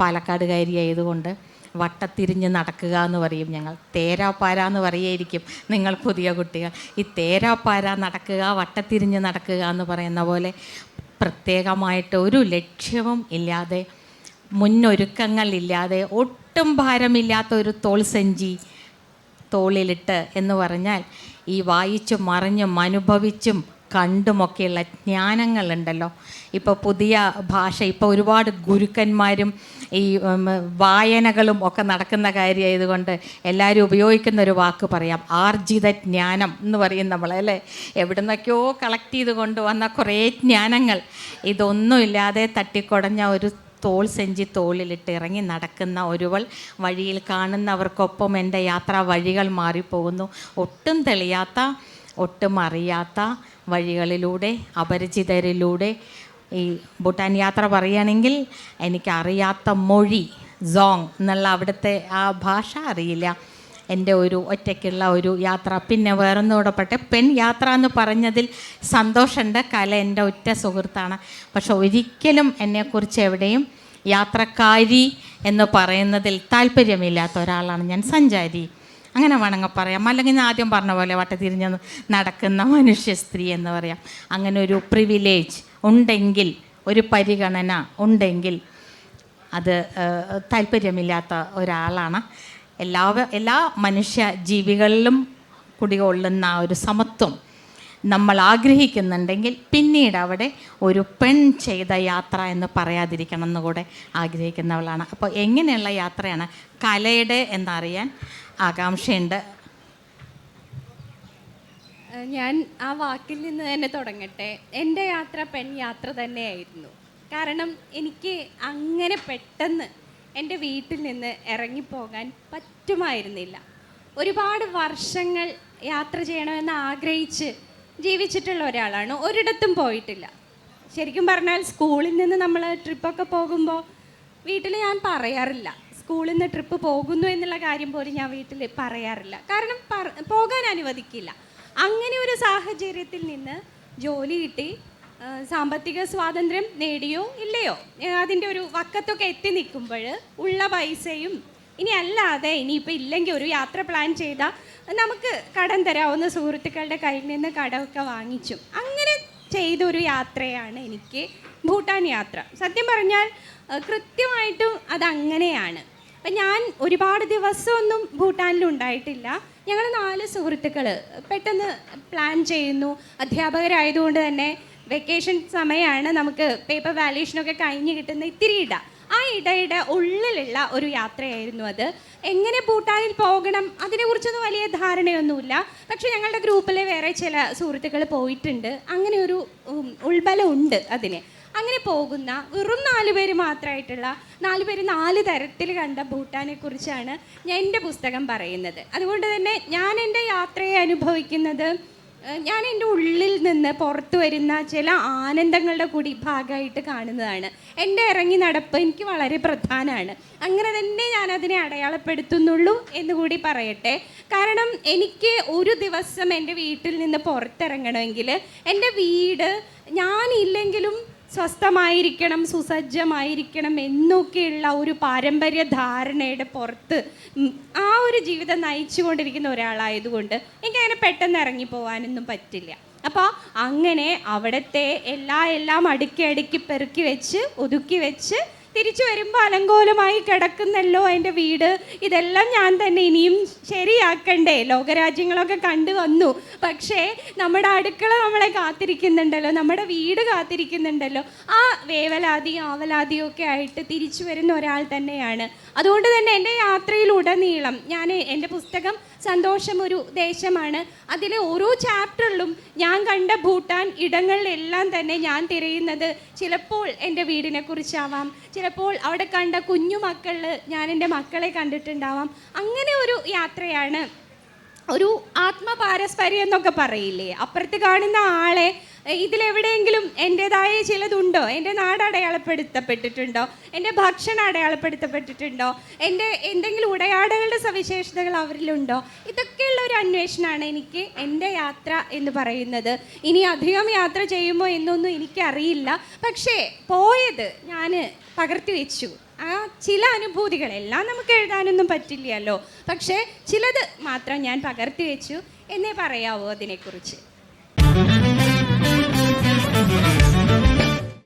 പാലക്കാടുകാരി ആയതുകൊണ്ട് വട്ടത്തിരിഞ്ഞ് നടക്കുക എന്ന് പറയും ഞങ്ങൾ. തേരാപ്പാര എന്ന് പറയായിരിക്കും നിങ്ങൾ പുതിയ കുട്ടികൾ. ഈ തേരാപ്പാര നടക്കുക, വട്ടത്തിരിഞ്ഞ് നടക്കുക എന്ന് പറയുന്ന പോലെ പ്രത്യേകമായിട്ട് ഒരു ലക്ഷ്യവും ഇല്ലാതെ, മുന്നൊരുക്കങ്ങളില്ലാതെ, ഒട്ടും ഭാരമില്ലാത്ത ഒരു തോൾസഞ്ചി തോളിലിട്ട് എന്ന് പറഞ്ഞാൽ ഈ വായിച്ചും മറിഞ്ഞും അനുഭവിച്ചും കണ്ടുമൊക്കെയുള്ള ജ്ഞാനങ്ങളുണ്ടല്ലോ. ഇപ്പോൾ പുതിയ ഭാഷ, ഇപ്പോൾ ഒരുപാട് ഗുരുക്കന്മാരും ഈ വായനകളും ഒക്കെ നടക്കുന്ന കാര്യമായതുകൊണ്ട് എല്ലാവരും ഉപയോഗിക്കുന്ന ഒരു വാക്ക് പറയാം, ആർജിത ജ്ഞാനം എന്ന് പറയും നമ്മളല്ലേ. എവിടെ നിന്നൊക്കെയോ കളക്ട് ചെയ്ത് കൊണ്ടുവന്ന കുറേ ജ്ഞാനങ്ങൾ, ഇതൊന്നുമില്ലാതെ തട്ടിക്കുടഞ്ഞ ഒരു തോൾ സെഞ്ചി തോളിലിട്ട് ഇറങ്ങി നടക്കുന്ന ഒരുവൾ വഴിയിൽ കാണുന്നവർക്കൊപ്പം എൻ്റെ യാത്രാ വഴികൾ മാറിപ്പോകുന്നു. ഒട്ടും തെളിയാത്ത, ഒട്ടും അറിയാത്ത വഴികളിലൂടെ, അപരിചിതരിലൂടെ. ഈ ഭൂട്ടാൻ യാത്ര പറയുകയാണെങ്കിൽ എനിക്കറിയാത്ത മൊഴി, സോങ് എന്നുള്ള അവിടുത്തെ ആ ഭാഷ അറിയില്ല. എൻ്റെ ഒരു ഒറ്റയ്ക്കുള്ള ഒരു യാത്ര. പിന്നെ വേറൊന്നുകൂടെ പെൺ യാത്ര എന്ന് പറഞ്ഞതിൽ സന്തോഷമുണ്ട്. കല എൻ്റെ ഒറ്റ സുഹൃത്താണ്. പക്ഷെ ഒരിക്കലും എന്നെക്കുറിച്ച് എവിടെയും യാത്രക്കാരി എന്ന് പറയുന്നതിൽ താല്പര്യമില്ലാത്ത ഒരാളാണ് ഞാൻ. സഞ്ചാരി അങ്ങനെ വേണമെങ്കിൽ പറയാം. അല്ലെങ്കിൽ ഞാൻ ആദ്യം പറഞ്ഞ പോലെ വട്ടത്തിരിഞ്ഞ് നടക്കുന്ന മനുഷ്യ സ്ത്രീ എന്ന് പറയാം. അങ്ങനെ ഒരു പ്രിവിലേജ് ഉണ്ടെങ്കിൽ, ഒരു പരിഗണന ഉണ്ടെങ്കിൽ അത് താല്പര്യമില്ലാത്ത ഒരാളാണ്. എല്ലാ മനുഷ്യ ജീവികളിലും കുടികൊള്ളുന്ന ഒരു സമത്വം നമ്മൾ ആഗ്രഹിക്കുന്നുണ്ടെങ്കിൽ പിന്നീട് അവിടെ ഒരു പെൺ ചെയ്ത യാത്ര എന്ന് പറയാതിരിക്കണം എന്നുകൂടെ ആഗ്രഹിക്കുന്നവളാണ്. അപ്പോൾ എങ്ങനെയുള്ള യാത്രയാണ് കലയുടെ എന്നറിയാൻ ആകാംക്ഷയുണ്ട്. ഞാൻ ആ വാക്കിൽ നിന്ന് തന്നെ തുടങ്ങട്ടെ. എൻ്റെ യാത്ര പെൺ യാത്ര തന്നെയായിരുന്നു. കാരണം എനിക്ക് അങ്ങനെ പെട്ടെന്ന് എൻ്റെ വീട്ടിൽ നിന്ന് ഇറങ്ങിപ്പോകാൻ പറ്റുമായിരുന്നില്ല. ഒരുപാട് വർഷങ്ങൾ യാത്ര ചെയ്യണമെന്ന് ആഗ്രഹിച്ച് ജീവിച്ചിട്ടുള്ള ഒരാളാണ്. ഒരിടത്തും പോയിട്ടില്ല. ശരിക്കും പറഞ്ഞാൽ സ്കൂളിൽ നിന്ന് നമ്മൾ ട്രിപ്പൊക്കെ പോകുമ്പോൾ വീട്ടിൽ ഞാൻ പറയാറില്ല. സ്കൂളിൽ നിന്ന് ട്രിപ്പ് പോകുന്നു എന്നുള്ള കാര്യം പോലും ഞാൻ വീട്ടിൽ പറയാറില്ല. കാരണം പോകാൻ അനുവദിക്കില്ല. അങ്ങനെ ഒരു സാഹചര്യത്തിൽ നിന്ന് ജോലി കിട്ടി, സാമ്പത്തിക സ്വാതന്ത്ര്യം നേടിയോ ഇല്ലയോ, അതിൻ്റെ ഒരു വക്കത്തൊക്കെ എത്തി നിൽക്കുമ്പോൾ ഉള്ള പൈസയും ഇനി അല്ലാതെ ഇനിയിപ്പോൾ ഇല്ലെങ്കിൽ ഒരു യാത്ര പ്ലാൻ ചെയ്താൽ നമുക്ക് കടം തരാവുന്ന സുഹൃത്തുക്കളുടെ കയ്യിൽ നിന്ന് കടമൊക്കെ വാങ്ങിച്ചു അങ്ങനെ ചെയ്തൊരു യാത്രയാണ് എനിക്ക് ഭൂട്ടാൻ യാത്ര. സത്യം പറഞ്ഞാൽ കൃത്യമായിട്ടും അതങ്ങനെയാണ്. അപ്പം ഞാൻ ഒരുപാട് ദിവസമൊന്നും ഭൂട്ടാനിലുണ്ടായിട്ടില്ല. ഞങ്ങൾ 4 സുഹൃത്തുക്കൾ പെട്ടെന്ന് പ്ലാൻ ചെയ്യുന്നു. അധ്യാപകരായതുകൊണ്ട് തന്നെ വെക്കേഷൻ സമയമാണ്, നമുക്ക് പേപ്പർ വാല്യൂഷനൊക്കെ കഴിഞ്ഞ് കിട്ടുന്ന ഇത്തിരി ആ ഇടയുടെ ഉള്ളിലുള്ള ഒരു യാത്രയായിരുന്നു അത്. എങ്ങനെ ഭൂട്ടാനിൽ പോകണം അതിനെക്കുറിച്ചൊന്നും വലിയ ധാരണയൊന്നുമില്ല. പക്ഷേ ഞങ്ങളുടെ ഗ്രൂപ്പിലെ വേറെ ചില സുഹൃത്തുക്കൾ പോയിട്ടുണ്ട്. അങ്ങനെ ഒരു ഉൾബലം ഉണ്ട് അതിന്. അങ്ങനെ പോകുന്ന വെറും 4 പേര് മാത്രമായിട്ടുള്ള 4 പേര് 4 തരത്തിൽ കണ്ട ഭൂട്ടാനെ കുറിച്ചാണ് ഞാൻ എൻ്റെ പുസ്തകം പറയുന്നത്. അതുകൊണ്ട് തന്നെ ഞാൻ എൻ്റെ യാത്രയെ അനുഭവിക്കുന്നത് ഞാൻ എൻ്റെ ഉള്ളിൽ നിന്ന് പുറത്തു വരുന്ന ചില ആനന്ദങ്ങളുടെ കൂടി ഭാഗമായിട്ട് കാണുന്നതാണ്. എൻ്റെ ഇറങ്ങി നടപ്പ് എനിക്ക് വളരെ പ്രധാനമാണ്. അങ്ങനെ തന്നെ ഞാൻ അതിനെ അടയാളപ്പെടുത്തുന്നുള്ളൂ എന്നുകൂടി പറയട്ടെ. കാരണം എനിക്ക് ഒരു ദിവസം എൻ്റെ വീട്ടിൽ നിന്ന് പുറത്തിറങ്ങണമെങ്കിൽ എൻ്റെ വീട് ഞാനില്ലെങ്കിലും സ്വസ്ഥമായിരിക്കണം, സുസജ്ജമായിരിക്കണം എന്നൊക്കെയുള്ള ഒരു പാരമ്പര്യ ധാരണയുടെ പുറത്ത് ആ ഒരു ജീവിതം നയിച്ചു കൊണ്ടിരിക്കുന്ന ഒരാളായതുകൊണ്ട് എനിക്കങ്ങനെ പെട്ടെന്ന് ഇറങ്ങിപ്പോവാനൊന്നും പറ്റില്ല. അപ്പോൾ അങ്ങനെ അവിടുത്തെ എല്ലാം അടുക്കി പെറുക്കി വെച്ച് ഒതുക്കി വെച്ച് തിരിച്ചു വരുമ്പോൾ അലങ്കോലമായി കിടക്കുന്നല്ലോ എൻ്റെ വീട്. ഇതെല്ലാം ഞാൻ തന്നെ ഇനിയും ശരിയാക്കണ്ടേ? ലോകരാജ്യങ്ങളൊക്കെ കണ്ടു വന്നു, പക്ഷേ നമ്മുടെ അടുക്കള നമ്മളെ കാത്തിരിക്കുന്നുണ്ടല്ലോ, നമ്മുടെ വീട് കാത്തിരിക്കുന്നുണ്ടല്ലോ. ആ വേവലാതിയും ആവലാതിയും ഒക്കെ ആയിട്ട് തിരിച്ചു വരുന്ന ഒരാൾ തന്നെയാണ്. അതുകൊണ്ട് തന്നെ എൻ്റെ യാത്രയിലുടനീളം ഞാൻ എൻ്റെ പുസ്തകം സന്തോഷം ഒരു ദേശമാണ്. അതിലെ ഓരോ ചാപ്റ്ററിലും ഞാൻ കണ്ട ഭൂട്ടാൻ ഇടങ്ങളിലെല്ലാം തന്നെ ഞാൻ തിരയുന്നത് ചിലപ്പോൾ എൻ്റെ വീടിനെ കുറിച്ചാവാം, ചിലപ്പോൾ അവിടെ കണ്ട കുഞ്ഞു മക്കളിൽ ഞാൻ എൻ്റെ മക്കളെ കണ്ടിട്ടുണ്ടാവാം. അങ്ങനെ ഒരു യാത്രയാണ്. ഒരു ആത്മപാരസ്പര്യം എന്നൊക്കെ പറയില്ലേ, അപ്പുറത്ത് കാണുന്ന ആളെ ഇതിലെവിടെയെങ്കിലും എൻ്റേതായ ചിലതുണ്ടോ? എൻ്റെ നാട് അടയാളപ്പെടുത്തപ്പെട്ടിട്ടുണ്ടോ? എൻ്റെ ഭക്ഷണം അടയാളപ്പെടുത്തപ്പെട്ടിട്ടുണ്ടോ? എൻ്റെ എന്തെങ്കിലും ഉടയാടകളുടെ സവിശേഷതകൾ അവരിലുണ്ടോ? ഇതൊക്കെയുള്ള ഒരു അന്വേഷണമാണ് എനിക്ക് എൻ്റെ യാത്ര എന്ന് പറയുന്നത്. ഇനി അധികം യാത്ര ചെയ്യുമോ എന്നൊന്നും എനിക്കറിയില്ല. പക്ഷേ പോയത് ഞാൻ പകർത്തി വെച്ചു. ആ ചില അനുഭൂതികളെല്ലാം നമുക്ക് എഴുതാനൊന്നും പറ്റില്ലല്ലോ, പക്ഷേ ചിലത് മാത്രം ഞാൻ പകർത്തി വെച്ചു എന്നേ പറയാവൂ അതിനെക്കുറിച്ച്.